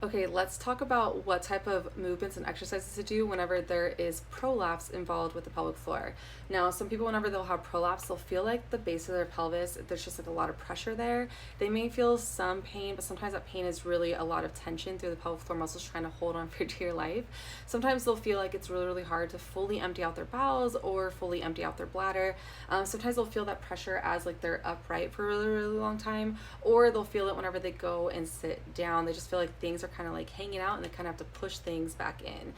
Okay, let's talk about what type of movements and exercises to do whenever there is prolapse involved with the pelvic floor. Now, some people, whenever they'll have prolapse, they'll feel like the base of their pelvis, there's just like a lot of pressure there. They may feel some pain, but sometimes that pain is really a lot of tension through the pelvic floor muscles trying to hold on for dear life. Sometimes they'll feel like it's really, really hard to fully empty out their bowels or fully empty out their bladder. Sometimes they'll feel that pressure as like they're upright for a really, really long time, or they'll feel it whenever they go and sit down. They just feel like things are kind of like hanging out and they kind of have to push things back in.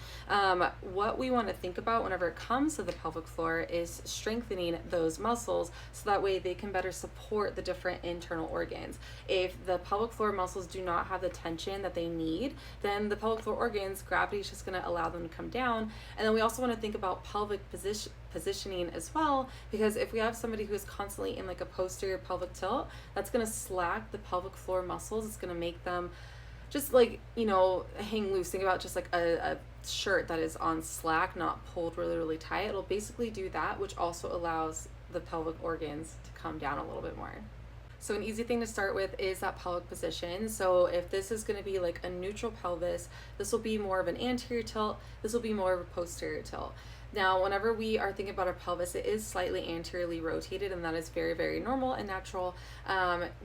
What we want to think about whenever it comes to the pelvic floor is strengthening those muscles so that way they can better support the different internal organs. If the pelvic floor muscles do not have the tension that they need, then the pelvic floor organs, gravity is just going to allow them to come down. And then we also want to think about pelvic positioning as well, because if we have somebody who is constantly in like a posterior pelvic tilt, that's going to slack the pelvic floor muscles. It's going to make them just like, hang loose. Think about just like a shirt that is on slack, not pulled really, really tight. It'll basically do that, which also allows the pelvic organs to come down a little bit more. So an easy thing to start with is that pelvic position. So if this is going to be like a neutral pelvis, this will be more of an anterior tilt. This will be more of a posterior tilt. Now, whenever we are thinking about our pelvis, it is slightly anteriorly rotated, and that is very, very normal and natural.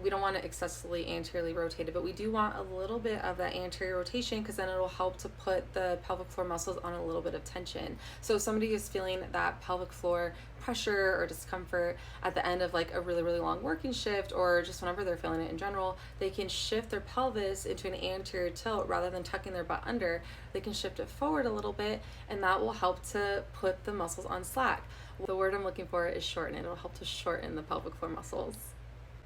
We don't want it excessively anteriorly rotated, but we do want a little bit of that anterior rotation because then it'll help to put the pelvic floor muscles on a little bit of tension. So if somebody is feeling that pelvic floor pressure or discomfort at the end of like a really, really long working shift, or just whenever they're feeling it in general, they can shift their pelvis into an anterior tilt rather than tucking their butt under. They can shift it forward a little bit, and that will help to put the muscles on slack. The word I'm looking for is shorten. It'll help to shorten the pelvic floor muscles.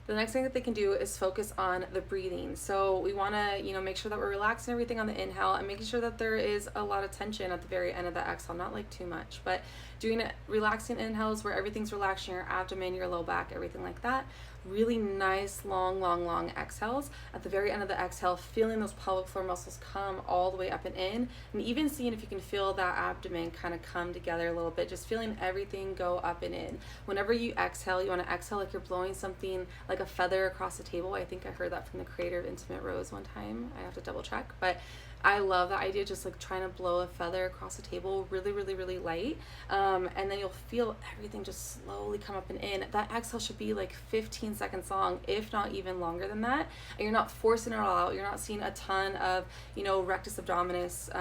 The next thing that they can do is focus on the breathing. So we want to, make sure that we're relaxing everything on the inhale and making sure that there is a lot of tension at the very end of the exhale, not like too much, but doing relaxing inhales where everything's relaxing, your abdomen, your low back, everything like that. Really nice, long exhales. At the very end of the exhale, feeling those pelvic floor muscles come all the way up and in, and even seeing if you can feel that abdomen kind of come together a little bit, just feeling everything go up and in. Whenever you exhale, you want to exhale like you're blowing something like a feather across the table. I think I heard that from the creator of Intimate Rose one time. I have to double check, but I love that idea, just like trying to blow a feather across the table really, really, really light. And then you'll feel everything just slowly come up and in. That exhale should be like 15 seconds long, if not even longer than that. And you're not forcing it all out. You're not seeing a ton of, rectus abdominis,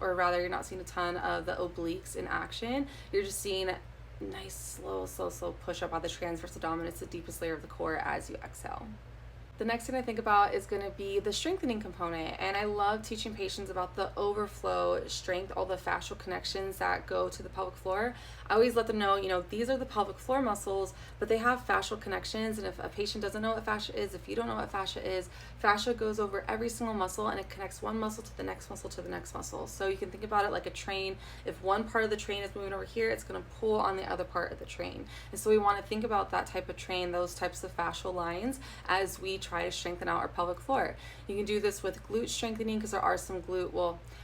or rather you're not seeing a ton of the obliques in action. You're just seeing nice, slow push up on the transverse abdominis, the deepest layer of the core, as you exhale. The next thing I think about is going to be the strengthening component, and I love teaching patients about the overflow strength, all the fascial connections that go to the pelvic floor. I always let them know, these are the pelvic floor muscles, but they have fascial connections, and if a patient doesn't know what fascia is, if you don't know what fascia is, fascia goes over every single muscle and it connects one muscle to the next muscle to the next muscle. So you can think about it like a train. If one part of the train is moving over here, it's going to pull on the other part of the train. And so we want to think about that type of train, those types of fascial lines, as we try to strengthen out our pelvic floor. You can do this with glute strengthening because there are some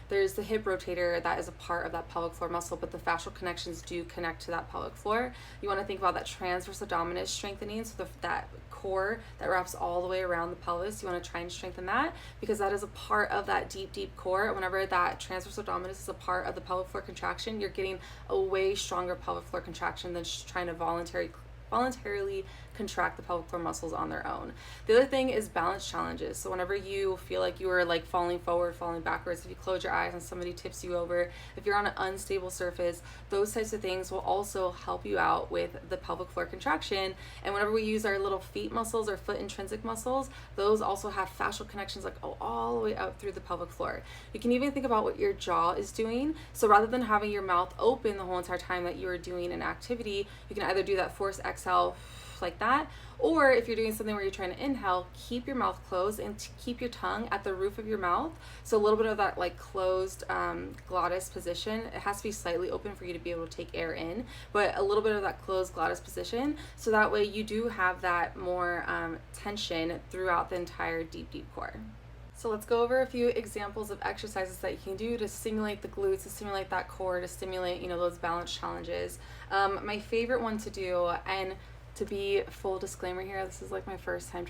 there's the hip rotator that is a part of that pelvic floor muscle, but the fascial connections do connect to that pelvic floor. You want to think about that transverse abdominis strengthening, so that core that wraps all the way around the pelvis. You want to try and strengthen that because that is a part of that deep core. Whenever that transverse abdominis is a part of the pelvic floor contraction, you're getting a way stronger pelvic floor contraction than just trying to voluntarily contract the pelvic floor muscles on their own. The other thing is balance challenges. So whenever you feel like you are like falling forward, falling backwards, if you close your eyes and somebody tips you over, if you're on an unstable surface, those types of things will also help you out with the pelvic floor contraction. And whenever we use our little feet muscles or foot intrinsic muscles, those also have fascial connections like all the way up through the pelvic floor. You can even think about what your jaw is doing. So rather than having your mouth open the whole entire time that you are doing an activity, you can either do that forced exhale like that, or if you're doing something where you're trying to inhale, keep your mouth closed and keep your tongue at the roof of your mouth. So a little bit of that like closed glottis position. It has to be slightly open for you to be able to take air in, but a little bit of that closed glottis position, so that way you do have that more tension throughout the entire deep core. So let's go over a few examples of exercises that you can do to stimulate the glutes, to stimulate that core, to stimulate, those balance challenges. My favorite one to do, and to be full disclaimer here, this is like my first time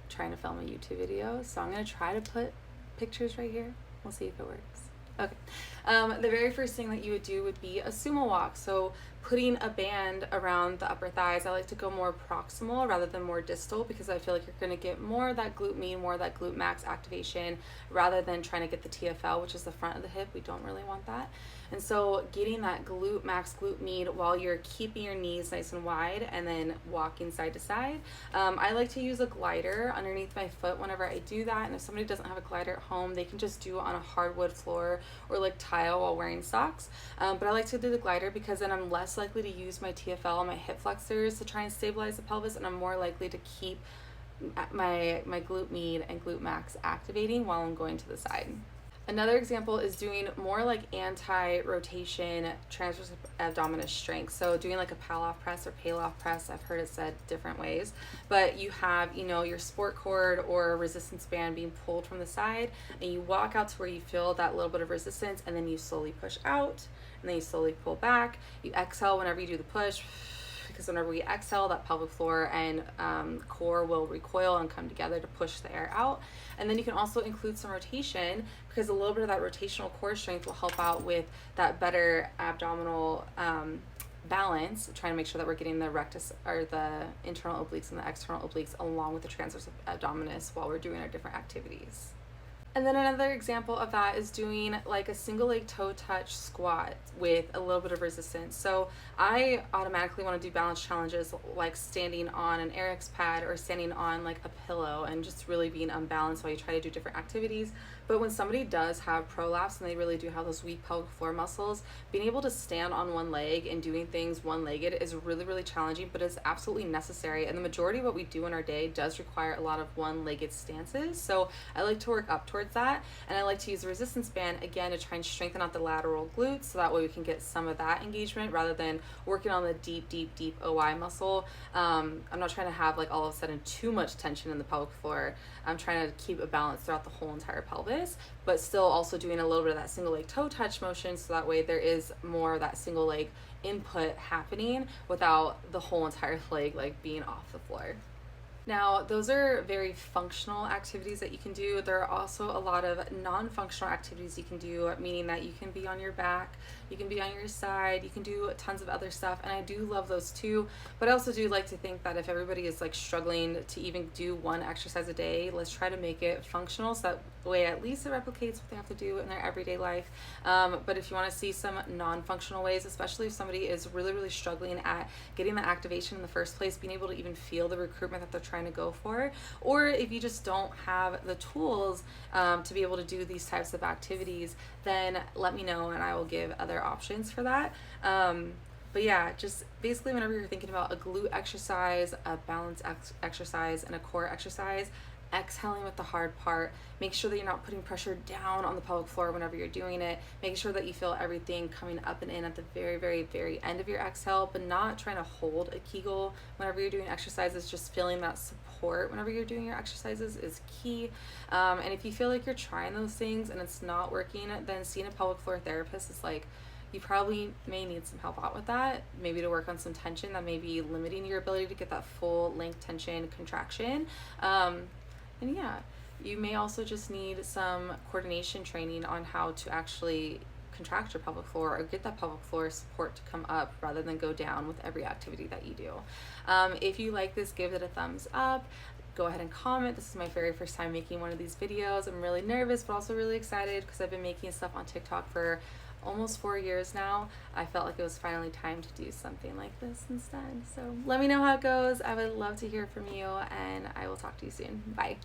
trying to film a YouTube video, so I'm going to try to put pictures right here. We'll see if it works. Okay. The very first thing that you would do would be a sumo walk. So putting a band around the upper thighs. I like to go more proximal rather than more distal because I feel like you're going to get more of that glute med, more of that glute max activation rather than trying to get the TFL, which is the front of the hip. We don't really want that. And so getting that glute max, glute med while you're keeping your knees nice and wide and then walking side to side. I like to use a glider underneath my foot whenever I do that. And if somebody doesn't have a glider at home, they can just do it on a hardwood floor or like tile while wearing socks. But I like to do the glider because then I'm less likely to use my TFL and my hip flexors to try and stabilize the pelvis, and I'm more likely to keep my glute med and glute max activating while I'm going to the side. Another example is doing more like anti-rotation transverse abdominis strength. So doing like a pal-off press or pale-off press. I've heard it said different ways, but you have, you know, your sport cord or resistance band being pulled from the side, and you walk out to where you feel that little bit of resistance, and then you slowly push out, and then you slowly pull back. You exhale whenever you do the push, because whenever we exhale, that pelvic floor and core will recoil and come together to push the air out. And then you can also include some rotation, because a little bit of that rotational core strength will help out with that better abdominal balance, trying to make sure that we're getting the rectus or the internal obliques and the external obliques along with the transverse abdominis while we're doing our different activities. And then another example of that is doing like a single leg toe touch squat with a little bit of resistance. So I automatically want to do balance challenges like standing on an Eric's pad or standing on like a pillow and just really being unbalanced while you try to do different activities. But when somebody does have prolapse and they really do have those weak pelvic floor muscles, being able to stand on one leg and doing things one-legged is really, really challenging, but it's absolutely necessary. And the majority of what we do in our day does require a lot of one-legged stances. So I like to work up towards that. And I like to use the resistance band again to try and strengthen out the lateral glutes, so that way we can get some of that engagement rather than working on the deep OI muscle. I'm not trying to have like all of a sudden too much tension in the pelvic floor. I'm trying to keep a balance throughout the whole entire pelvis, but still also doing a little bit of that single leg toe touch motion, so that way there is more of that single leg input happening without the whole entire leg like being off the floor. Now, those are very functional activities that you can do. There are also a lot of non-functional activities you can do, meaning that you can be on your back, you can be on your side, you can do tons of other stuff, and I do love those too. But I also do like to think that if everybody is like struggling to even do one exercise a day, let's try to make it functional, so that way at least it replicates what they have to do in their everyday life. But if you want to see some non-functional ways, especially if somebody is really, really struggling at getting the activation in the first place, being able to even feel the recruitment that they're trying to go for, or if you just don't have the tools to be able to do these types of activities, then let me know and I will give other options for that. But yeah, just basically whenever you're thinking about a glute exercise, a balance exercise, and a core exercise, exhaling with the hard part, make sure that you're not putting pressure down on the pelvic floor whenever you're doing it, make sure that you feel everything coming up and in at the very, very, very end of your exhale, but not trying to hold a Kegel whenever you're doing exercises. Just feeling that support whenever you're doing your exercises is key. And if you feel like you're trying those things and it's not working, then seeing a pelvic floor therapist is like, you probably may need some help out with that, maybe to work on some tension that may be limiting your ability to get that full length tension contraction. And yeah, you may also just need some coordination training on how to actually contract your pelvic floor or get that pelvic floor support to come up rather than go down with every activity that you do. If you like this, give it a thumbs up. Go ahead and comment. This is my very first time making one of these videos. I'm really nervous, but also really excited because I've been making stuff on TikTok for almost 4 years now. I felt like it was finally time to do something like this instead. So let me know how it goes. I would love to hear from you, and I will talk to you soon. Bye.